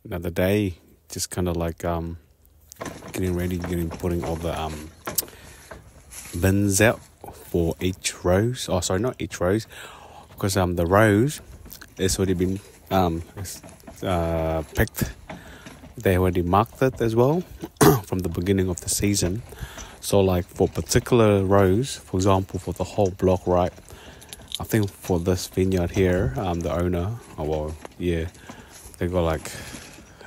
another day, just kind of like getting ready, putting all the bins out for each rose. Oh, sorry, not each rose, because the rose has already been picked. They already marked it as well from the beginning of the season. So like for particular rows, for example, for the whole block, right? I think for this vineyard here, the owner, they got like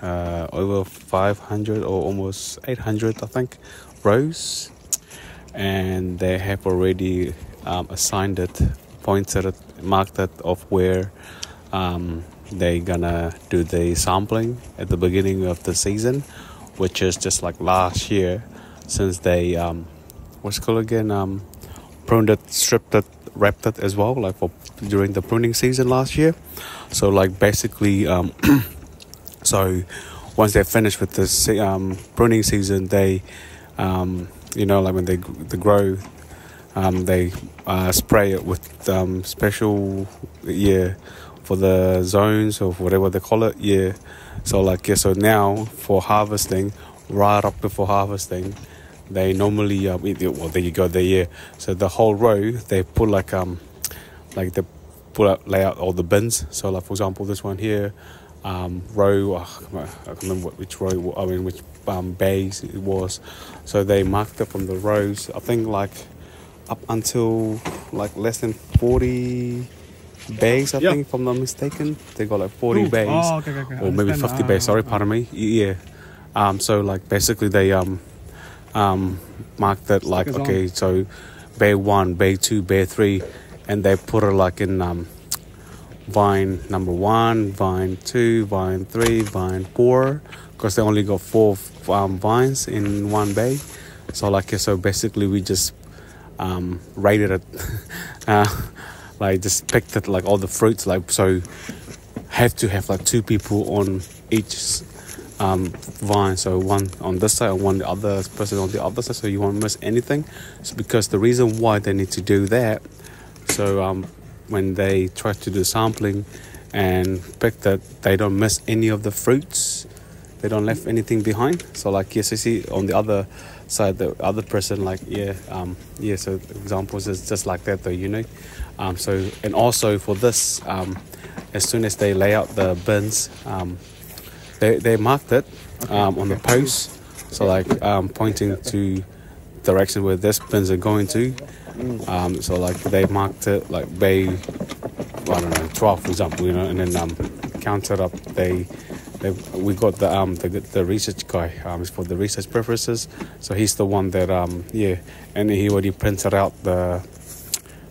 over 500 or almost 800, I think, rows. And they have already assigned it, pointed it, marked it of where they're gonna do the sampling at the beginning of the season, which is just like last year, since they what's it called again, pruned it, stripped it, wrapped it as well, like for during the pruning season last year. So like basically so once they're finished with this pruning season, they like when they grow, they spray it with special for the zones or whatever they call it. So like so now for harvesting, right up before harvesting, they normally there you go there. So the whole row they put like they lay out all the bins. So like for example this one here, row, I can't remember which row, which bays it was. So they marked it from the rows, I think like up until like less than 40 bays, I think, if I'm not mistaken. They got like 40 bays. Oh, okay. Or maybe 50 bays, sorry, pardon me. So like basically they marked it like, okay, so bay 1, bay 2, bay 3, and they put it like in vine number 1, vine 2, vine 3, vine 4, because they only got 4 vines in one bay. So like so basically we just rated it like just picked it, like all the fruits, like so have to have like 2 people on each vine, so one on this side and one the other person on the other side, so you won't miss anything. So because the reason why they need to do that, so when they try to do sampling and pick that, they don't miss any of the fruits, they don't left anything behind. So like yes, you see on the other side the other person like so examples is just like that though, so and also for this as soon as they lay out the bins, they marked it on the post, so like pointing to direction where this bins are going to. So like they marked it like bay 12 for example, and then counted up. We got the research guy for the research purposes, so he's the one that and he already printed out the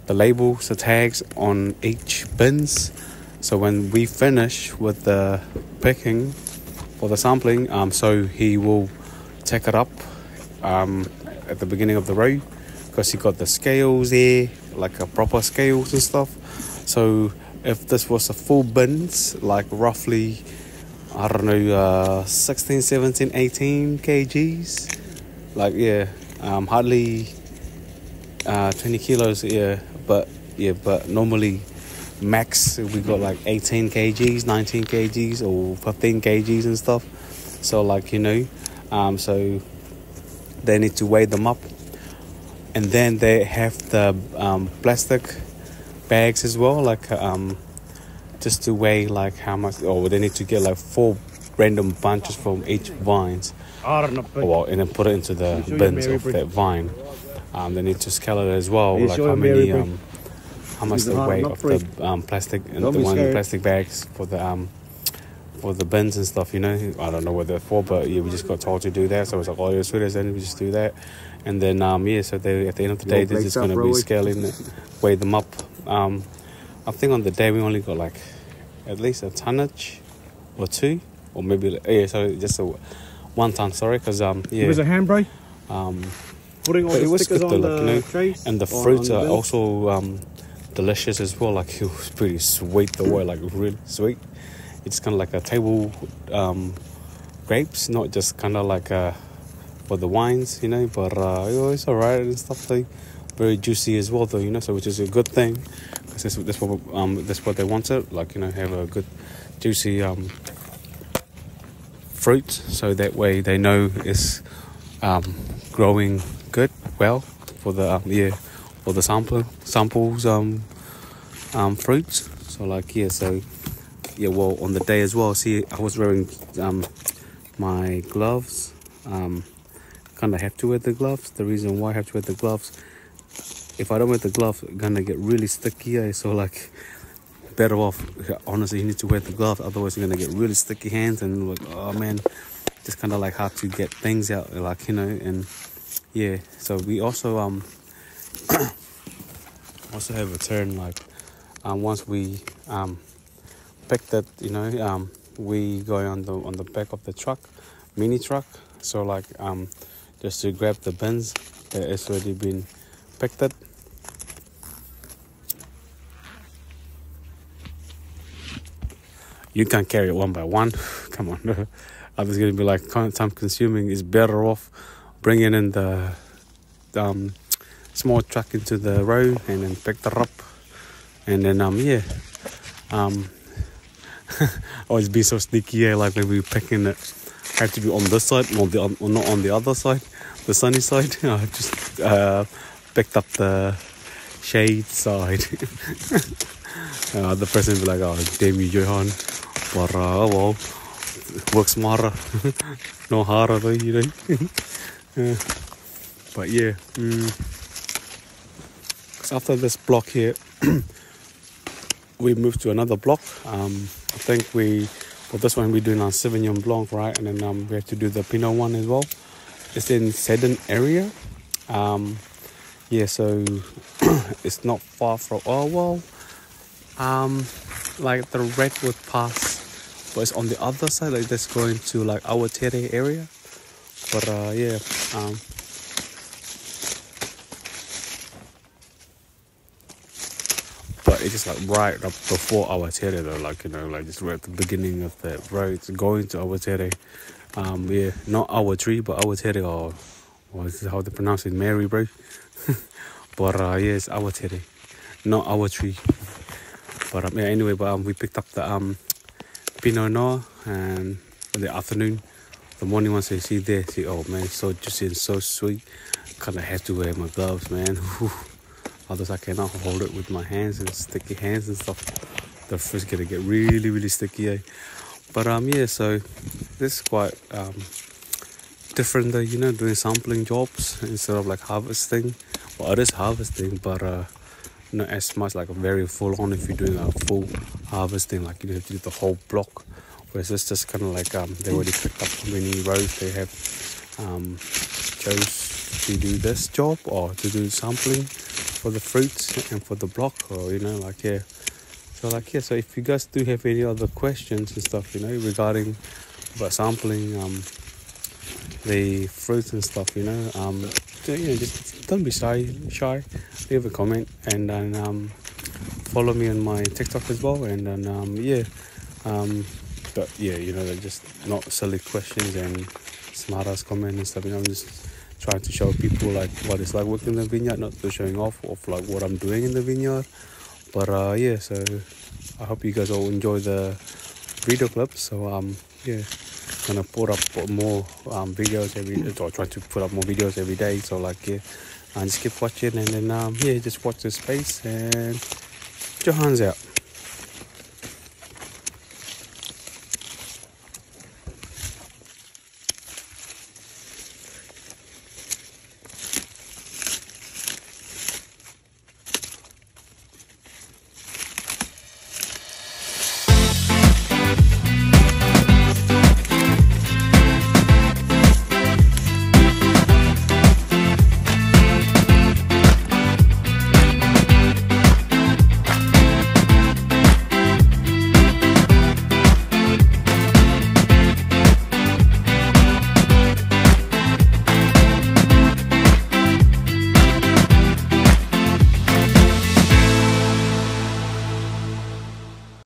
labels, the tags on each bins. So when we finish with the picking for the sampling, so he will take it up at the beginning of the row, because he got the scales there, like a proper scales and stuff. So if this was a full bins, like roughly, I don't know, 16, 17, 18 kgs, like hardly 20 kilos, but normally max we got like 18 kgs, 19 kgs or 15 kgs and stuff. So like so they need to weigh them up, and then they have the plastic bags as well, like just to weigh like how much, or they need to get like 4 random bunches from each vines, and then put it into the bins of that vine. They need to scale it as well, like how much the weight of the plastic and the plastic bags for the bins and stuff. I don't know what they're for, but we just got told to do that. So it's like, you're sweeters, then we just do that, and then so they, at the end of the day, they're just going to be scaling it, weigh them up. I think on the day we only got like at least a tonnage or 2, or maybe so just a 1 ton. Sorry, because It was a handbrake. Putting all the stickers on the trays, and the fruits are also delicious as well. Like it was pretty sweet, the way, like really sweet. It's kind of like a table grapes, not just kind of like for the wines, but it's alright and stuff. Like very juicy as well, though, so which is a good thing, because that's what they wanted, like have a good juicy fruit, so that way they know it's growing good, well, for the for the samples fruits. So like so well, on the day as well, see, I was wearing my gloves. Kind of have to wear the gloves. The reason why I have to wear the gloves, if I don't wear the gloves, it's gonna get really sticky. So like, better off, honestly, you need to wear the gloves, otherwise you're gonna get really sticky hands, and like, oh man, just kind of like hard to get things out, like, you know. And yeah, so we also also have a turn, like once we picked it, you know, we go on the back of the truck, mini truck, so like just to grab the bins that has already been picked it. You can't carry it one by one. Come on. Others going to be like time consuming. It's better off bringing in the small truck into the road and then pick it up. And then, always be so sneaky, like when we picking it, have to be on this side, or not on the other side, the sunny side. I just picked up the shade side. The person will be like, oh, damn you, Johan. But, well, work smarter, no harder, though, you know. But, yeah. Because after this block here, we moved to another block. I think for this one, we're doing our Sauvignon Blanc, right? And then we have to do the Pinot one as well. It's in Seddon area. Yeah, so it's not far from, like the Redwood Pass, but it's on the other side, like that's going to like our Tere area. But yeah, but it's just like right up before our Tere though, like, you know, like just right at the beginning of the road going to our Tere. Yeah, not our tree, but our Tere, or this is how they pronounce it, Mary, bro. But yeah, it's our Tere, not our tree. But yeah, anyway, but we picked up the Pinot Noir, and in the afternoon, the morning once you see there, see, oh man, so juicy and so sweet. Kind of have to wear my gloves, man. Otherwise I cannot hold it with my hands, and sticky hands and stuff. The fruit's gonna get really, really sticky, eh? But yeah, so this is quite different though, you know, doing sampling jobs instead of like harvesting. Well, it is harvesting, but not as much like a very full on. If you're doing a full harvesting, like you have to do the whole block, whereas it's just kind of like they already picked up how many rows they have chose to do this job, or to do sampling for the fruits and for the block, or, you know, like, yeah. So like, yeah, so if you guys do have any other questions and stuff, you know, regarding about sampling the fruits and stuff, you know, just don't be shy, leave a comment, and then follow me on my TikTok as well, and then but yeah, you know, they're just not silly questions and smart ass comment and stuff, you know. I'm just trying to show people like what it's like working in the vineyard, not to showing off of like what I'm doing in the vineyard. But yeah, so I hope you guys all enjoy the video clips. So yeah, gonna put up more videos or try to put up more videos every day. So like, yeah, and just keep watching, and then yeah, just watch the space, and Johan's out.